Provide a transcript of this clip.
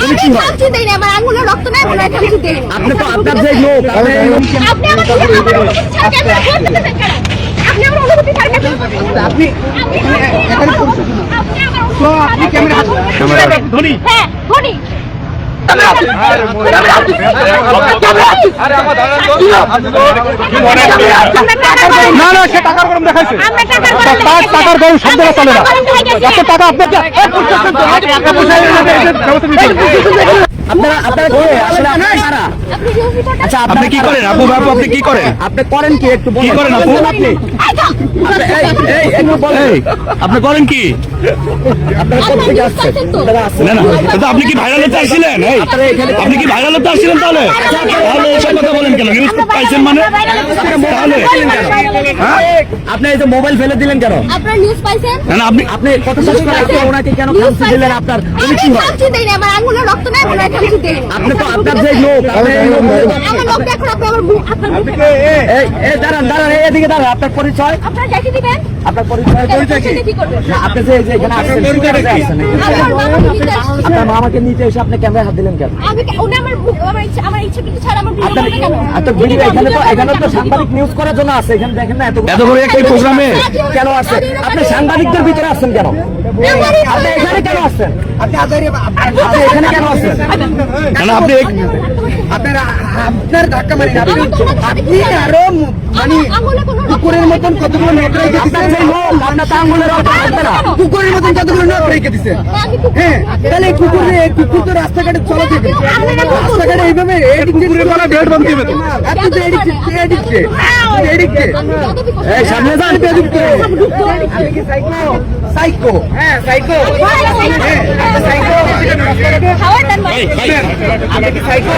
আমি খামচি দেই না, আমার আঙ্গুলে রক্ত নাই, মনে হয় খামচি দেই। আপনি তো আপনার যে লোক আপনি আমার আপনি আমার অনুমতি ছাড়া আপনি এখানে পড়ছেন না তো আপনি ক্যামেরা ধরি হ্যাঁ ধরি না না সে টাকার গরম দেখাইছে টাকার গরম শব্দ চলে না এত টাকা আপনাকে আপনারা আচ্ছা আপনি কি করেন আপু বাবু, আপনি কি করেন? আপনি করেন কি একটু কি করেন আপু? আপনি আপনি করেন কি? আপনারা কোথা থেকে আসছেন? আপনারা আসছেন না না, কিন্তু আপনি কি ভাইরাল হতে আসছিলেন? এই, আপনি কি ভাইরাল হতে আসছিলেন? তাহলে এসব কথা বলেন কেন? নিউজ পাইছেন মানে? তাহলে আপনি এই যে মোবাইল ফেলে দিলেন কেন? আপনারা নিউজ পাইছেন? না না, আপনি আপনি কত সাহস করে আপনি ওনাকে কেন খামচি দিলেন? আপনার আমি খামচি দেই না, আমার আঙ্গুলে রক্ত নাই, মনে হয় খামচি দেই। আপনি তো আপনার যে লোক আমার লোক দেখুন, আপনি আমার আপনার দাঁড়ান দাঁড়ান এদিকে দাঁড়ান। আপনার পরিচয়? আপনারা দেখে দিবেন। আপনার পরিচয় কি করবেন? আপনি যে এখানে আসছেন আপনার মামাকে নিতে এসে আপনি ক্যামেরায় হাত দিলেন কেন? আমি উনি আমার ইচ্ছা কিন্তু ছাড়া আমার ভিডিও করবে কেন? এত ভিডিও এখানে তো সাংবাদিক নিউজ করার জন্য আছে। এখানে দেখেন না এত বড় একটা প্রোগ্রামে কেন আছে? আপনি সাংবাদিকদের ভিতরে আসছেন কেন? আপনি এখানে কেন আসছেন? আপনি এখানে কেন আসছেন? না না, আপনি আপনার ধাক্কা মারেন আপনি আরো মানে কুকুরের মতন কতগুলো নোট রেখে আপনার যে লোক আপনার তা আঙুলের রক্ত থাকবে না। কুকুরের মতন কতগুলো নোট রেখে দিছে হ্যাঁ তাহলে কুকুর তো রাস্তাঘাটে চলা থেকে রাস্তাঘাটে এইভাবে আপনি তো এদিকে এই সামনে যান। সাইকো হ্যাঁ সাইকো খাওয়ার দেন আপনি কি সাইকো